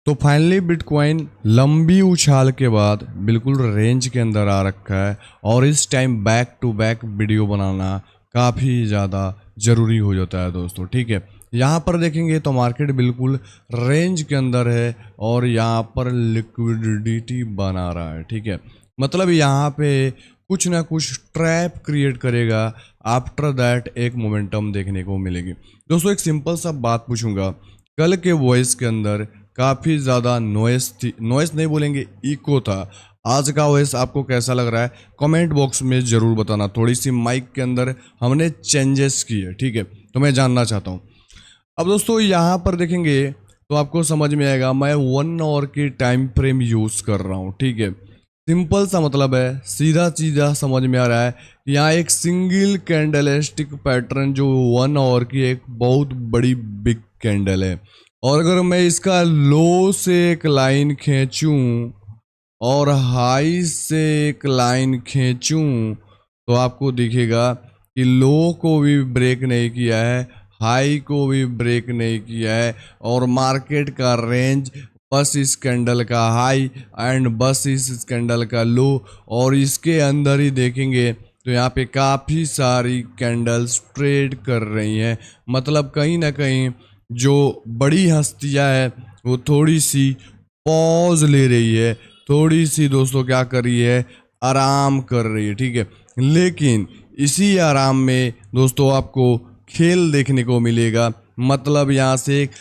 तो finally bitcoin लंबी उछाल के बाद बिल्कुल रेंज के अंदर आ रखा है और इस time back to back video बनाना काफ़ी ज़्यादा ज़रूरी हो जाता है दोस्तों। ठीक है, यहाँ पर देखेंगे तो मार्केट बिल्कुल रेंज के अंदर है और यहाँ पर लिक्विडिटी बना रहा है। ठीक है, मतलब यहाँ पे कुछ ना कुछ ट्रैप क्रिएट करेगा, आफ्टर दैट एक मोमेंटम देखने को मिलेगी। दोस्तों एक सिंपल सा बात पूछूंगा, कल के वॉइस के अंदर काफ़ी ज़्यादा नॉइस थी, नॉइस नहीं बोलेंगे, इको था। आज का वॉइस आपको कैसा लग रहा है कमेंट बॉक्स में ज़रूर बताना। थोड़ी सी माइक के अंदर हमने चेंजेस किए, ठीक है, तो मैं जानना चाहता हूँ। अब दोस्तों यहाँ पर देखेंगे तो आपको समझ में आएगा, मैं 1 आवर की टाइम फ्रेम यूज़ कर रहा हूँ। ठीक है, सिंपल सा मतलब है, सीधा सीधा समझ में आ रहा है। यहाँ एक सिंगल कैंडलस्टिक पैटर्न जो 1 आवर की एक बहुत बड़ी बिग कैंडल है, और अगर मैं इसका लो से एक लाइन खींचूं और हाई से एक लाइन खींचूं तो आपको दिखेगा कि लो को भी ब्रेक नहीं किया है, हाई को भी ब्रेक नहीं किया है, और मार्केट का रेंज बस इस कैंडल का हाई एंड बस इस कैंडल का लो, और इसके अंदर ही देखेंगे तो यहाँ पे काफ़ी सारी कैंडल्स ट्रेड कर रही हैं। मतलब कहीं ना कहीं जो बड़ी हस्तियाँ है वो थोड़ी सी पॉज ले रही है, थोड़ी सी दोस्तों क्या कर रही है, आराम कर रही है। ठीक है, लेकिन इसी आराम में दोस्तों आपको खेल देखने को मिलेगा। मतलब यहाँ से एक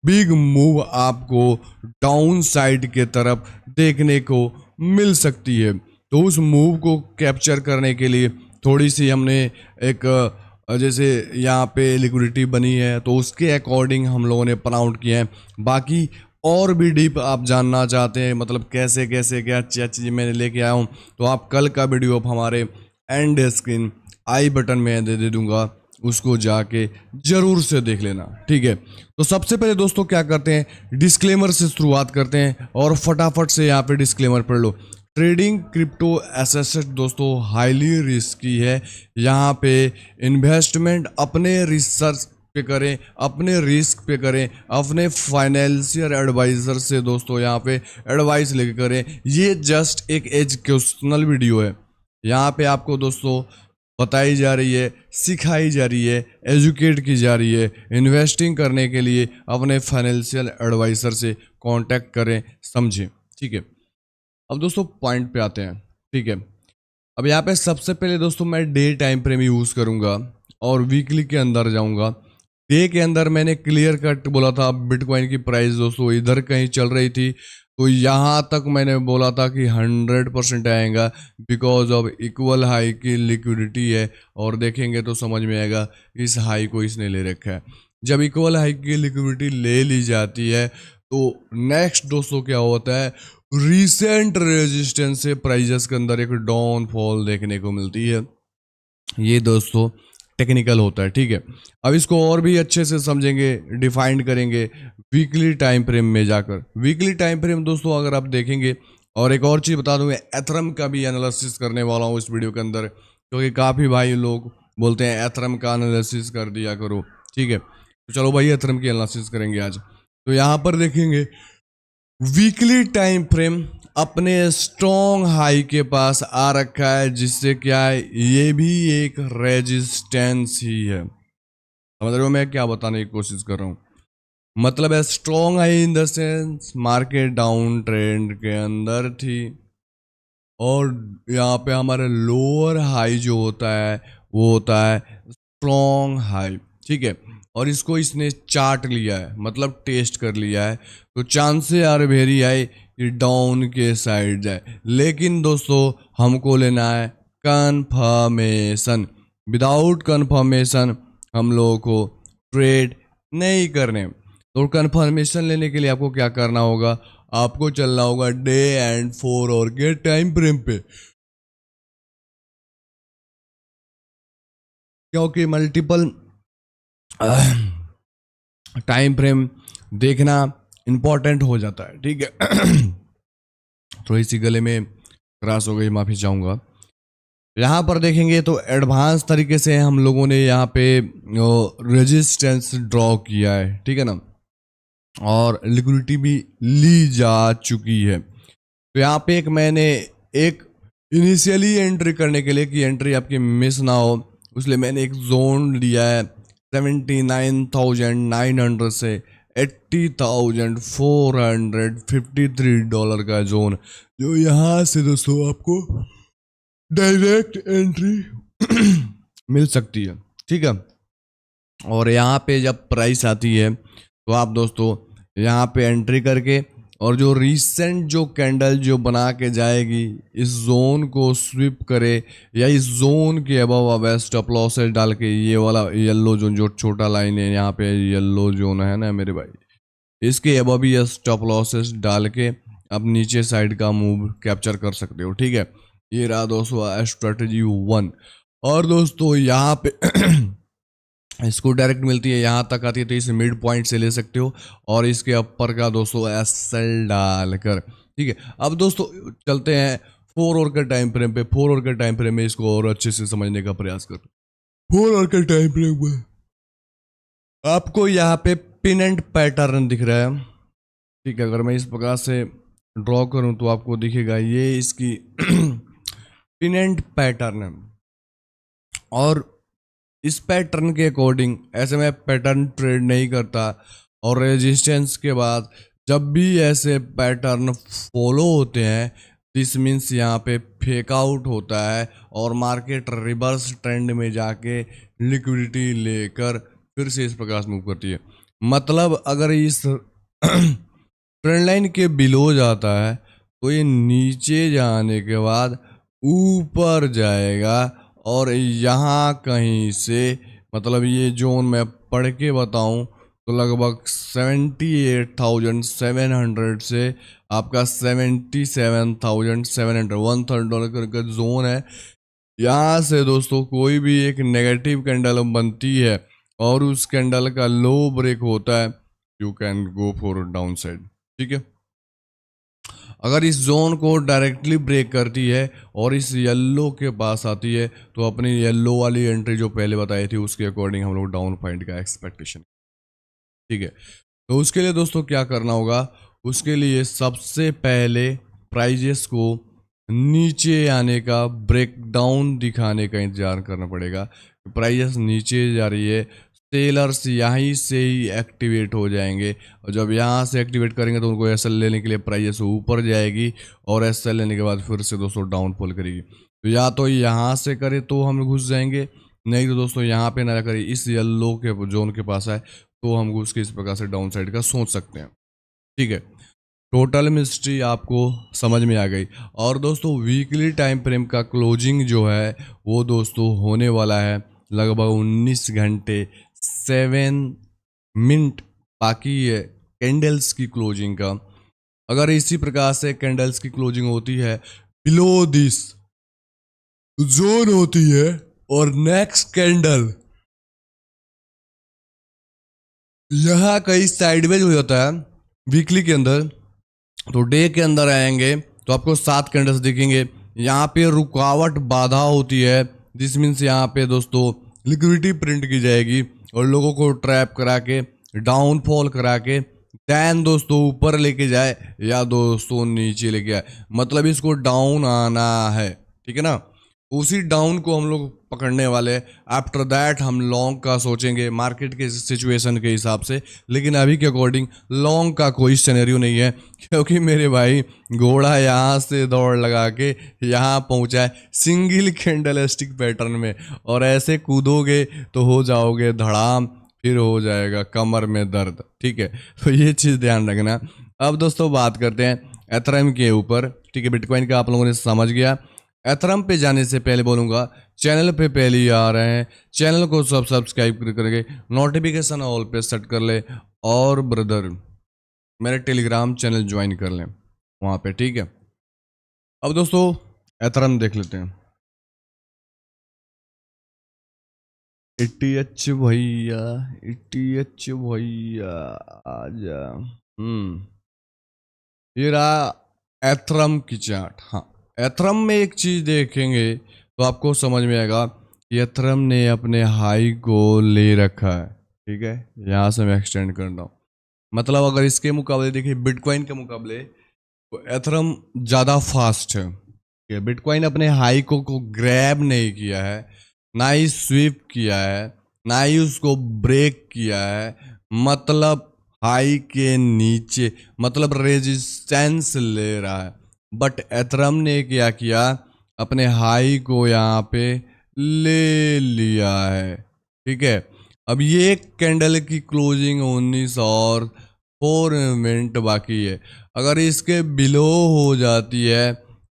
बिग मूव आपको डाउन साइड के तरफ देखने को मिल सकती है। तो उस मूव को कैप्चर करने के लिए थोड़ी सी हमने एक जैसे यहाँ पे लिक्विडिटी बनी है तो उसके अकॉर्डिंग हम लोगों ने प्लान आउट किया है। बाकी और भी डीप आप जानना चाहते हैं, मतलब कैसे कैसे क्या क्या चीज़ मैंने लेके आया हूँ, तो आप कल का वीडियो आप हमारे एंड स्क्रीन आई बटन में दे दूंगा, उसको जाके जरूर से देख लेना। ठीक है, तो सबसे पहले दोस्तों क्या करते हैं, डिस्क्लेमर से शुरुआत करते हैं और फटाफट से यहाँ पे डिस्क्लेमर पढ़ लो। ट्रेडिंग क्रिप्टो एसेट दोस्तों हाईली रिस्की है। यहाँ पे इन्वेस्टमेंट अपने रिसर्च पे करें, अपने रिस्क पे करें, अपने फाइनेंशियल एडवाइज़र से दोस्तों यहाँ पे एडवाइस लेके करें। ये जस्ट एक एजुकेशनल वीडियो है। यहाँ पे आपको दोस्तों बताई जा रही है, सिखाई जा रही है, एजुकेट की जा रही है। इन्वेस्टिंग करने के लिए अपने फाइनेंशियल एडवाइज़र से कांटेक्ट करें, समझें। ठीक है, अब दोस्तों पॉइंट पे आते हैं। ठीक है, अब यहाँ पे सबसे पहले दोस्तों मैं डे टाइम फ्रेम यूज़ करूँगा और वीकली के अंदर जाऊँगा। डे के अंदर मैंने क्लियर कट बोला था बिटकॉइन की प्राइस दोस्तों इधर कहीं चल रही थी, तो यहाँ तक मैंने बोला था कि 100% आएगा बिकॉज ऑफ इक्वल हाई की लिक्विडिटी है। और देखेंगे तो समझ में आएगा इस हाई को इसने ले रखा है। जब इक्वल हाई की लिक्विडिटी ले ली जाती है तो नेक्स्ट दोस्तों क्या होता है, रिसेंट रेजिस्टेंस से प्राइजेस के अंदर एक डाउनफॉल देखने को मिलती है। ये दोस्तों टेक्निकल होता है। ठीक है, अब इसको और भी अच्छे से समझेंगे, डिफाइन करेंगे वीकली टाइम फ्रेम में जाकर। वीकली टाइम फ्रेम दोस्तों अगर आप देखेंगे, और एक और चीज़ बता दूं, मैं एथरम का भी एनालिसिस करने वाला हूं इस वीडियो के अंदर, क्योंकि काफ़ी भाई लोग बोलते हैं एथरम का एनालिसिस कर दिया करो। ठीक है, तो चलो भाई एथरम की एनालिसिस करेंगे आज। तो यहाँ पर देखेंगे वीकली टाइम फ्रेम अपने स्ट्रॉन्ग हाई के पास आ रखा है, जिससे क्या है, ये भी एक रेजिस्टेंस ही है। समझ रहे हो मैं क्या बताने की कोशिश कर रहा हूँ? मतलब है strong high in the sense market down trend के अंदर थी, और यहाँ पे हमारा लोअर हाई जो होता है वो होता है स्ट्रॉन्ग हाई। ठीक है, और इसको इसने चार्ट लिया है, मतलब टेस्ट कर लिया है, तो चांसेस आर वेरी हाई कि डाउन के साइड जाए। लेकिन दोस्तों हमको लेना है कंफर्मेशन। विदाउट कंफर्मेशन हम लोगों को ट्रेड नहीं करने। तो कंफर्मेशन लेने के लिए आपको क्या करना होगा, आपको चलना होगा डे एंड 4 आवर के टाइम फ्रेम पे, क्योंकि मल्टीपल टाइम फ्रेम देखना इंपॉर्टेंट हो जाता है। ठीक है थोड़ी सी गले में क्रॉस हो गई, माफी चाहूँगा। यहाँ पर देखेंगे तो एडवांस तरीके से हम लोगों ने यहाँ पे रेजिस्टेंस ड्रॉ किया है। ठीक है ना, और लिक्विडिटी भी ली जा चुकी है। तो यहाँ पे एक इनिशियली एंट्री करने के लिए कि एंट्री आपकी मिस ना हो, इसलिए मैंने एक जोन लिया है 79,900 से $80,453 का जोन, जो यहाँ से दोस्तों आपको डायरेक्ट एंट्री मिल सकती है। ठीक है, और यहाँ पे जब प्राइस आती है तो आप दोस्तों यहाँ पे एंट्री करके और जो रीसेंट जो कैंडल जो बना के जाएगी इस जोन को स्विप करे या इस जोन के अबव अब स्टॉप लॉसेस डाल के, ये वाला येलो जोन जो छोटा लाइन है यहाँ पे येलो जोन है ना मेरे भाई, इसके अबव भी ये स्टॉप लॉसेस डाल के अब नीचे साइड का मूव कैप्चर कर सकते हो। ठीक है, ये रहा दोस्तों स्ट्रेटेजी 1। और दोस्तों यहाँ पे इसको डायरेक्ट मिलती है, यहाँ तक आती है तो इस मिड पॉइंट से ले सकते हो और इसके अपर का दोस्तों एसएल डालकर। ठीक है, अब दोस्तों चलते हैं 4 आवर के टाइम फ्रेम पे। 4 आवर के टाइम फ्रेम में इसको और अच्छे से समझने का प्रयास कर। 4 आवर के टाइम फ्रेम में आपको यहाँ पे पिन एंड पैटर्न दिख रहा है। ठीक है, अगर मैं इस प्रकार से ड्रॉ करूं तो आपको दिखेगा ये इसकी पिन एंड पैटर्न है। और इस पैटर्न के अकॉर्डिंग ऐसे मैं पैटर्न ट्रेड नहीं करता, और रेजिस्टेंस के बाद जब भी ऐसे पैटर्न फॉलो होते हैं दिस मीन्स यहाँ पे फेक आउट होता है और मार्केट रिवर्स ट्रेंड में जाके लिक्विडिटी लेकर फिर से इस प्रकार मूव करती है। मतलब अगर इस ट्रेंड लाइन के बिलो जाता है तो ये नीचे जाने के बाद ऊपर जाएगा और यहाँ कहीं से, मतलब ये जोन मैं पढ़ के बताऊं तो लगभग 78,700 से आपका 77,700 $1/3 का जोन है। यहाँ से दोस्तों कोई भी एक नेगेटिव कैंडल बनती है और उस कैंडल का लो ब्रेक होता है, you can go for down side. ठीक है, अगर इस जोन को डायरेक्टली ब्रेक करती है और इस येलो के पास आती है तो अपनी येलो वाली एंट्री जो पहले बताई थी उसके अकॉर्डिंग हम लोग डाउन पॉइंट का एक्सपेक्टेशन। ठीक है, तो उसके लिए दोस्तों क्या करना होगा, उसके लिए सबसे पहले प्राइजेस को नीचे आने का ब्रेकडाउन दिखाने का इंतजार करना पड़ेगा। प्राइजेस नीचे जा रही है, सेलर्स यहीं से ही एक्टिवेट हो जाएंगे और जब यहाँ से एक्टिवेट करेंगे तो उनको एसएल लेने के लिए प्राइस ऊपर जाएगी और एसएल लेने के बाद फिर से दोस्तों डाउनफॉल करेगी। तो या तो यहाँ से करे तो हम घुस जाएंगे, नहीं तो दोस्तों यहाँ पे ना करें इस येलो के जोन के पास आए तो हम घुस के इस प्रकार से डाउन साइड का सोच सकते हैं। ठीक है, टोटल मिस्ट्री आपको समझ में आ गई। और दोस्तों वीकली टाइम फ्रेम का क्लोजिंग जो है वो दोस्तों होने वाला है लगभग 19 घंटे 7 मिनट बाकी है कैंडल्स की क्लोजिंग का। अगर इसी प्रकार से कैंडल्स की क्लोजिंग होती है बिलो दिस जोन होती है और नेक्स्ट कैंडल यहाँ कहीं साइडवेज हो जाता है वीकली के अंदर, तो डे के अंदर आएंगे तो आपको 7 कैंडल्स दिखेंगे। यहाँ पे रुकावट बाधा होती है, दिस मीन्स यहाँ पे दोस्तों लिक्विडिटी प्रिंट की जाएगी और लोगों को ट्रैप करा के डाउनफॉल करा के दैन दोस्तों ऊपर लेके जाए या दोस्तों नीचे लेके आए, मतलब इसको डाउन आना है। ठीक है ना, उसी डाउन को हम लोग पकड़ने वाले। आफ्टर दैट हम लॉन्ग का सोचेंगे मार्केट के सिचुएशन के हिसाब से, लेकिन अभी के अकॉर्डिंग लॉन्ग का कोई सिनेरियो नहीं है क्योंकि मेरे भाई घोड़ा यहाँ से दौड़ लगा के यहाँ पहुँचा है सिंगल कैंडल स्टिक पैटर्न में, और ऐसे कूदोगे तो हो जाओगे धड़ाम, फिर हो जाएगा कमर में दर्द। ठीक है, तो ये चीज़ ध्यान रखना। अब दोस्तों बात करते हैं एथेरियम के ऊपर। ठीक है, बिटकॉइन का आप लोगों ने समझ गया। एथेरियम पे जाने से पहले बोलूँगा चैनल पे पहले ही आ रहे हैं चैनल को सब सब्सक्राइब करके नोटिफिकेशन ऑल पे सेट कर ले, और ब्रदर मेरे टेलीग्राम चैनल ज्वाइन कर लें वहाँ पे। ठीक है, अब दोस्तों एथेरियम देख लेते हैं। ETH भैया, ETH भैया आजा। ये रहा एथेरियम की चार्ट। हाँ, एथेरियम में एक चीज़ देखेंगे तो आपको समझ में आएगा कि एथेरियम ने अपने हाई को ले रखा है। ठीक है, यहाँ से मैं एक्सटेंड कर रहा हूँ, मतलब अगर इसके मुकाबले देखिए बिटकॉइन के मुकाबले तो एथरम ज़्यादा फास्ट है। बिटकॉइन अपने हाई को ग्रैब नहीं किया है, ना ही स्वीप किया है, ना ही उसको ब्रेक किया है। मतलब हाई के नीचे मतलब रेजिस्टेंस ले रहा है। बट एथरम ने क्या किया, अपने हाई को यहाँ पे ले लिया है। ठीक है, अब ये कैंडल की क्लोजिंग 19 और 4 मिनट बाकी है। अगर इसके बिलो हो जाती है,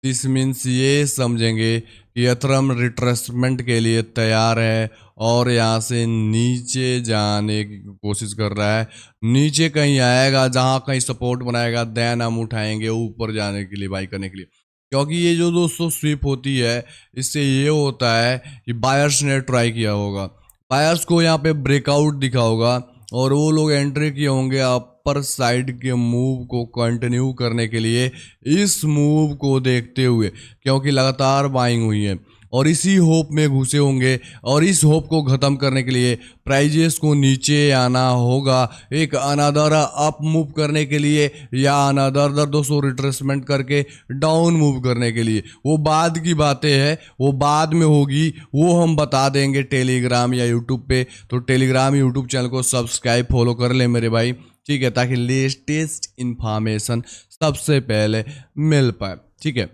दिस मीन्स ये समझेंगे कि एथरम रिट्रेसमेंट के लिए तैयार है और यहाँ से नीचे जाने की कोशिश कर रहा है। नीचे कहीं आएगा, जहाँ कहीं सपोर्ट बनाएगा, देन हम उठाएंगे ऊपर जाने के लिए, बाई करने के लिए। क्योंकि ये जो दोस्तों स्वीप होती है, इससे ये होता है कि बायर्स ने ट्राई किया होगा, बायर्स को यहाँ पे ब्रेकआउट दिखा होगा और वो लोग एंट्री किए होंगे अपर साइड के मूव को कंटिन्यू करने के लिए, इस मूव को देखते हुए, क्योंकि लगातार बाइंग हुई है और इसी होप में घुसे होंगे। और इस होप को ख़त्म करने के लिए प्राइजेस को नीचे आना होगा, एक अनदर अप मूव करने के लिए या अनदर 200 रिट्रेसमेंट करके डाउन मूव करने के लिए। वो बाद की बातें हैं, वो बाद में होगी, वो हम बता देंगे टेलीग्राम या यूट्यूब पे। तो टेलीग्राम यूट्यूब चैनल को सब्सक्राइब फॉलो कर ले मेरे भाई, ठीक है, ताकि लेटेस्ट इन्फॉर्मेशन सबसे पहले मिल पाए। ठीक है,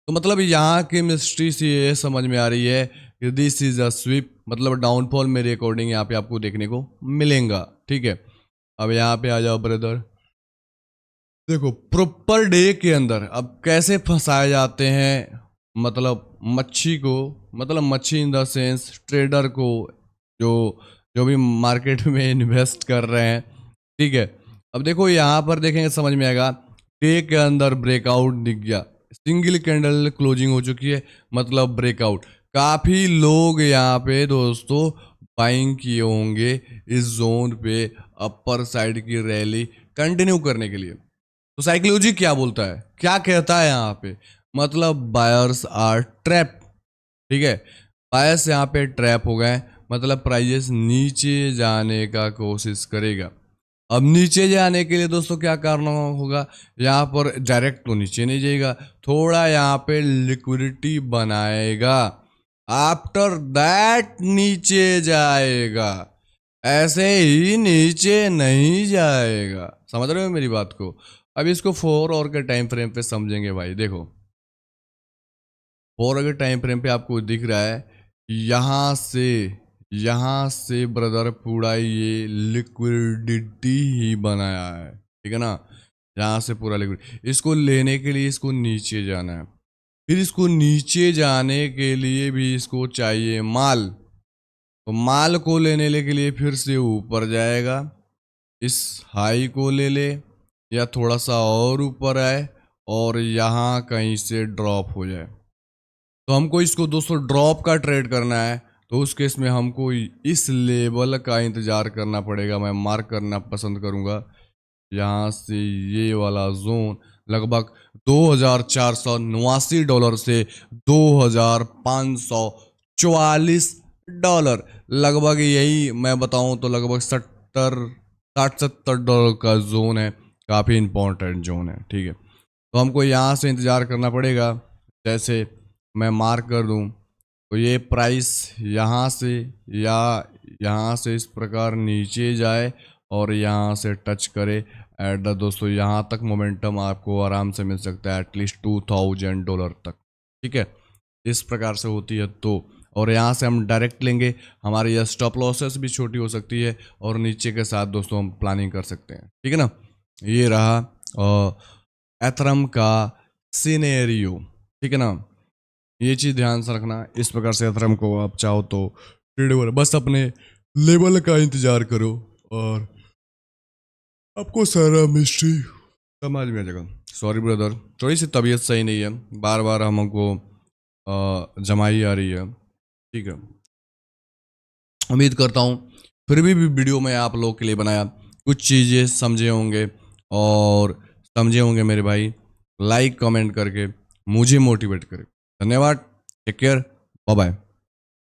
तो मतलब यहाँ की मिस्ट्री से ये समझ में आ रही है कि दिस इज अ स्वीप, मतलब डाउनफॉल मेरे अकॉर्डिंग यहाँ पे आपको देखने को मिलेगा। ठीक है, अब यहाँ पे आ जाओ ब्रदर, देखो प्रॉपर डे के अंदर अब कैसे फंसाए जाते हैं, मतलब मच्छी को, मतलब मच्छी इन द सेंस ट्रेडर को, जो जो भी मार्केट में इन्वेस्ट कर रहे हैं। ठीक है, अब देखो यहाँ पर देखेंगे समझ में आएगा, डे के अंदर ब्रेकआउट दिख गया, सिंगल कैंडल क्लोजिंग हो चुकी है, मतलब ब्रेकआउट। काफ़ी लोग यहाँ पे दोस्तों बाइंग किए होंगे इस जोन पे अपर साइड की रैली कंटिन्यू करने के लिए। तो साइकोलॉजी क्या बोलता है, क्या कहता है यहाँ पे, मतलब बायर्स आर ट्रैप। ठीक है, बायर्स यहाँ पे ट्रैप हो गए, मतलब प्राइजेस नीचे जाने का कोशिश करेगा। अब नीचे जाने के लिए दोस्तों क्या करना होगा, यहाँ पर डायरेक्ट तो नीचे नहीं जाएगा, थोड़ा यहाँ पे लिक्विडिटी बनाएगा, आफ्टर दैट नीचे जाएगा, ऐसे ही नीचे नहीं जाएगा। समझ रहे हो मेरी बात को। अब इसको 4 आवर के टाइम फ्रेम पे समझेंगे भाई। देखो 4 आवर के टाइम फ्रेम पे आपको दिख रहा है, यहाँ से ब्रदर पूरा ये लिक्विडिटी ही बनाया है। ठीक है ना, यहाँ से पूरा लिक्विड, इसको लेने के लिए इसको नीचे जाना है, फिर इसको नीचे जाने के लिए भी इसको चाहिए माल, तो माल को लेने के लिए फिर से ऊपर जाएगा, इस हाई को ले ले या थोड़ा सा और ऊपर आए और यहाँ कहीं से ड्रॉप हो जाए। तो हमको इसको दोस्तों ड्रॉप का ट्रेड करना है, तो उस केस में हमको इस लेवल का इंतज़ार करना पड़ेगा। मैं मार्क करना पसंद करूँगा, यहाँ से ये वाला जोन लगभग $2,489 से $2,544, लगभग यही मैं बताऊँ तो लगभग 60-70 का जोन है, काफ़ी इंपॉर्टेंट जोन है। ठीक है, तो हमको यहाँ से इंतज़ार करना पड़ेगा। जैसे मैं मार्क कर दूँ तो ये प्राइस यहाँ से या यहाँ से इस प्रकार नीचे जाए और यहाँ से टच करे एट द दोस्तों, यहाँ तक मोमेंटम आपको आराम से मिल सकता है एटलीस्ट $2,000 तक। ठीक है, इस प्रकार से होती है। तो और यहाँ से हम डायरेक्ट लेंगे, हमारी यह स्टॉप लॉसेस भी छोटी हो सकती है और नीचे के साथ दोस्तों हम प्लानिंग कर सकते हैं। ठीक है ना, ये रहा एथरम का सिनेरियो। ठीक है ना, ये चीज़ ध्यान से रखना, इस प्रकार से एथरम को आप चाहो तो ट्रेडेबल, बस अपने लेवल का इंतजार करो और आपको सारा मिस्ट्री समझ में आ जाएगा। सॉरी ब्रदर, थोड़ी सी तबीयत सही नहीं है, बार बार हमको जमाई आ रही है। ठीक है, उम्मीद करता हूँ फिर भी वीडियो में आप लोग के लिए बनाया, कुछ चीज़ें समझे होंगे और समझे होंगे मेरे भाई। लाइक कमेंट करके मुझे मोटिवेट करें। धन्यवाद, टेक केयर, बाय बाय।